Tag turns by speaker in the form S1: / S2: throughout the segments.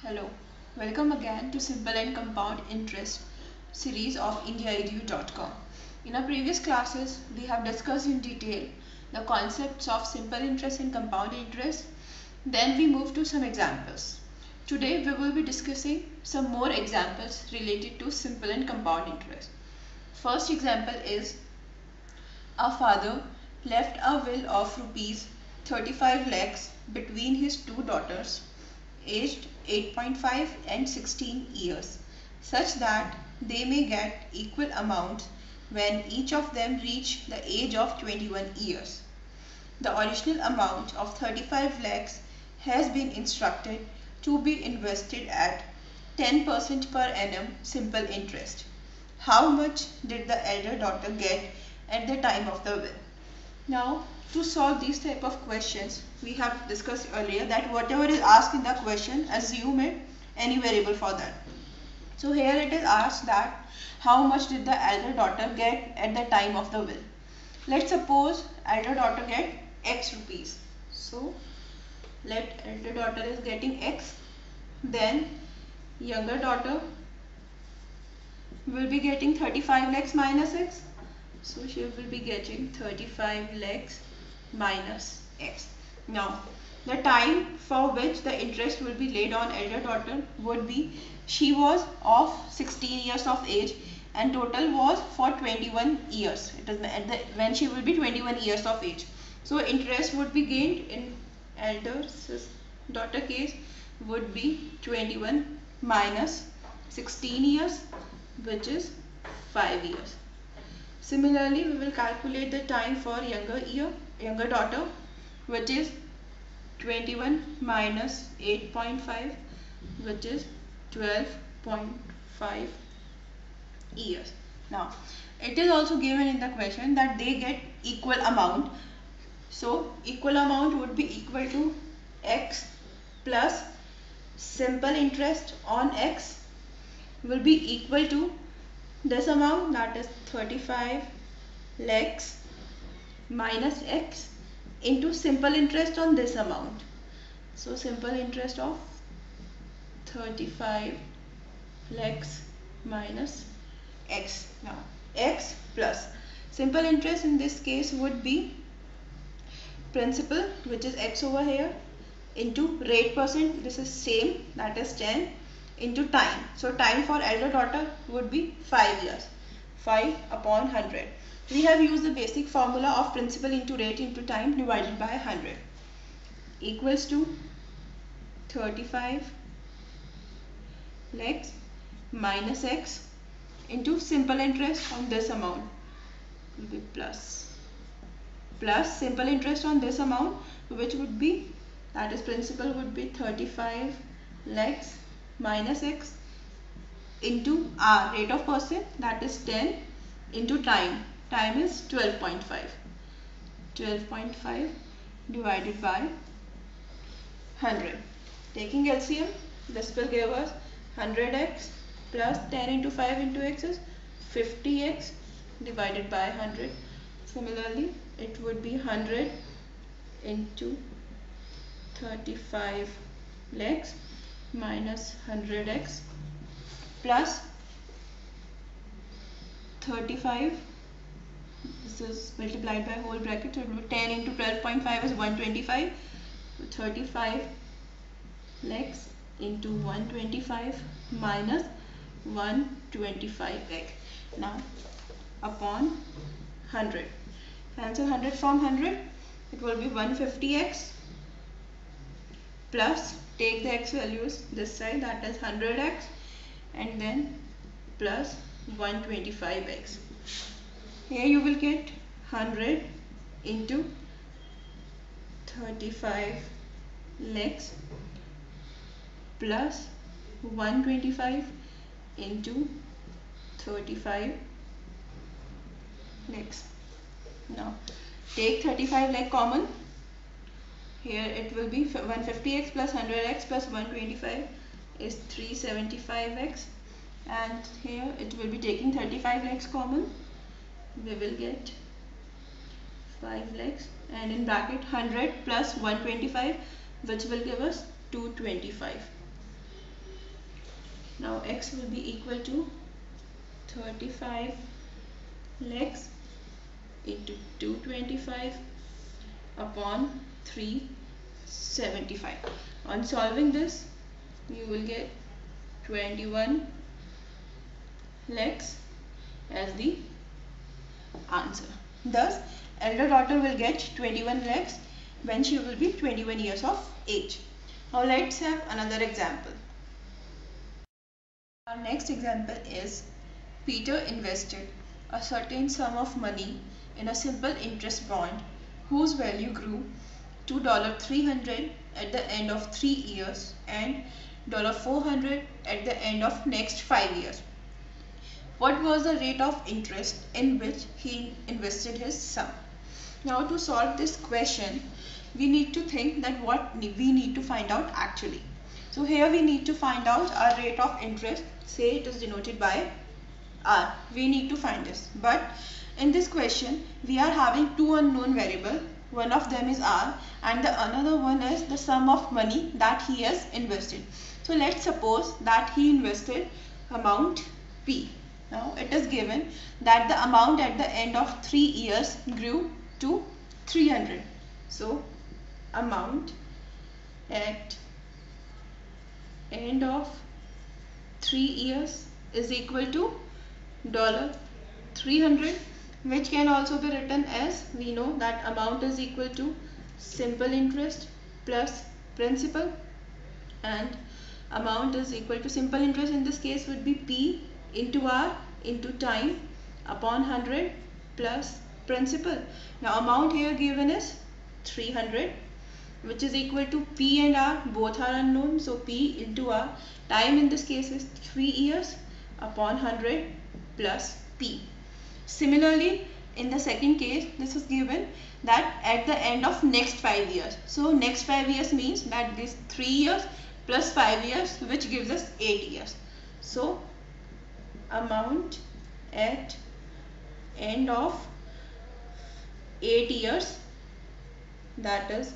S1: Hello, welcome again to Simple and Compound Interest series of indiaedu.com. In our previous classes, we have discussed in detail the concepts of simple interest and compound interest. Then we move to some examples. Today we will be discussing some more examples related to simple and compound interest. First example is a father left a will of rupees 35 lakhs between his two daughters aged 8.5 and 16 years such that they may get equal amounts when each of them reach the age of 21 years. The original amount of 35 lakhs has been instructed to be invested at 10% per annum simple interest. How much did the elder daughter get at the time of the will? Now, to solve these type of questions, we have discussed earlier that whatever is asked in the question, assume it any variable for that. So here it is asked that how much did the elder daughter get at the time of the will. Let's suppose elder daughter get X rupees. So let elder daughter is getting X, then younger daughter will be getting 35 lakhs minus X. So she will be getting 35 lakhs minus X. Now, the time for which the interest will be laid on elder daughter would be, she was of 16 years of age and total was for 21 years. It is when she will be 21 years of age. So interest would be gained in elder daughter case would be 21 minus 16 years, which is 5 years. Similarly, we will calculate the time for younger daughter, which is 21 minus 8.5, which is 12.5 years. Now, it is also given in the question that they get equal amount. So, equal amount would be equal to X plus simple interest on X will be equal to this amount, that is 35 lakhs minus X into simple interest on this amount. So simple interest of 35 lakhs minus X. Now X plus simple interest in this case would be principal, which is X over here, into rate percent, this is same, that is 10, into time. So time for elder daughter would be 5 years. 5 upon 100. We have used the basic formula of principal into rate into time divided by 100 equals to 35 lakhs minus X into simple interest on this amount will be plus simple interest on this amount, which would be, that is principal would be 35 lakhs minus X into R, rate of percent, that is 10, into time is 12.5 divided by 100. Taking LCM, this will give us 100x plus 10 into 5 into x is 50x divided by 100. Similarly, it would be 100 into 35 lakhs minus 100x plus 35, this is multiplied by whole bracket, so it will be 10 into 12.5 is 125, so 35 lakhs into 125 minus 125x. Now upon 100, cancel 100 from 100, it will be 150x plus, take the x values this side, that is 100x, and then plus 125x. Here you will get 100 into 35 lakhs plus 125 into 35 lakhs. Now take 35 lakh common. Here it will be 150x plus 100x plus 125 is 375x, and here it will be taking 35 lakhs common. We will get 5 lakhs, and in bracket 100 plus 125, which will give us 225. Now x will be equal to 35 lakhs into 225 upon 375. On solving this, you will get 21 lakhs as the answer. Thus, elder daughter will get 21 lakhs when she will be 21 years of age. Now let's have another example. Our next example is Peter invested a certain sum of money in a simple interest bond whose value grew to $300 at the end of 3 years and $400 at the end of next 5 years. What was the rate of interest in which he invested his sum? Now to solve this question, we need to think that what we need to find out actually. So here we need to find out our rate of interest. Say it is denoted by R. We need to find this. But in this question, we are having two unknown variables. One of them is R and the another one is the sum of money that he has invested. So let's suppose that he invested amount P. Now it is given that the amount at the end of 3 years grew to 300. So amount at end of 3 years is equal to $300, which can also be written as, we know that amount is equal to simple interest plus principal, and amount is equal to simple interest in this case would be P into R into time upon 100 plus principal. Now amount here given is 300, which is equal to P and R, both are unknown, so P into R. Time in this case is 3 years upon 100 plus P. Similarly, in the second case, this is given that at the end of next 5 years. So next 5 years means that this 3 years plus 5 years, which gives us 8 years. So amount at end of 8 years, that is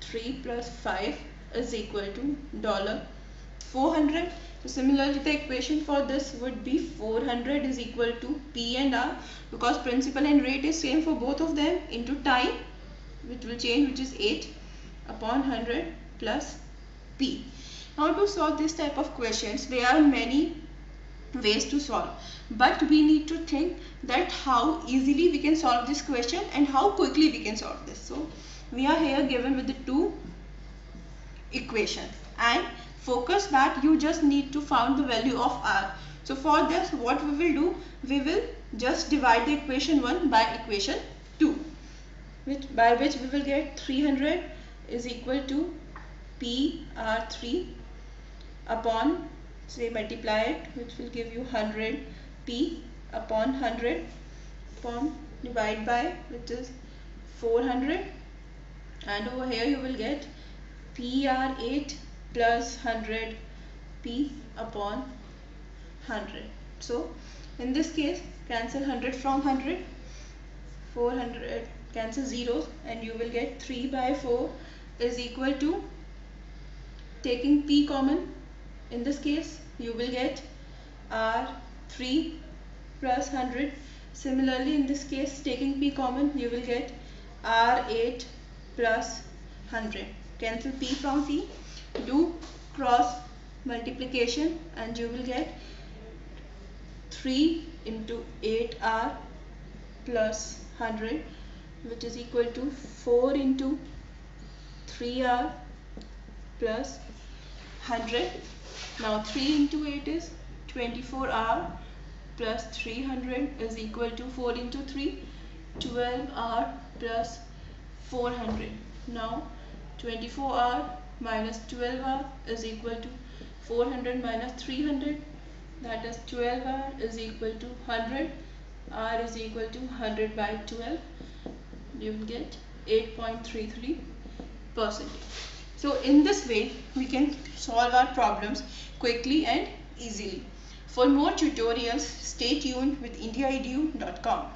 S1: 3 plus 5 is equal to $400. So similarly, the equation for this would be 400 is equal to P and R, because principal and rate is same for both of them, into time, which will change, which is 8 upon 100 plus P. Now to solve this type of questions, there are many ways to solve, but we need to think that how easily we can solve this question and how quickly we can solve this. So we are here given with the two equations, and focus that you just need to find the value of R. So for this, what we will do, we will just divide the equation 1 by equation 2, by which we will get 300 is equal to PR3 upon, say, multiply it, which will give you 100 P upon 100 upon divide by, which is 400, and over here you will get PR8 plus 100 P upon 100. So in this case, cancel 100 from 100, 400 cancel zeros, and you will get 3 by 4 is equal to, taking P common, in this case you will get R3 plus 100. Similarly, in this case, taking P common, you will get R8 plus 100. Cancel P from P, do cross multiplication, and you will get 3 into 8R plus 100, which is equal to 4 into 3R plus 100. Now 3 into 8 is 24R plus 300 is equal to 4 into 3, 12R plus 400. Now 24R minus 12R is equal to 400 minus 300, that is 12R is equal to 100, R is equal to 100 by 12, you will get 8.33%. So in this way, we can solve our problems quickly and easily. For more tutorials, stay tuned with indiaedu.com.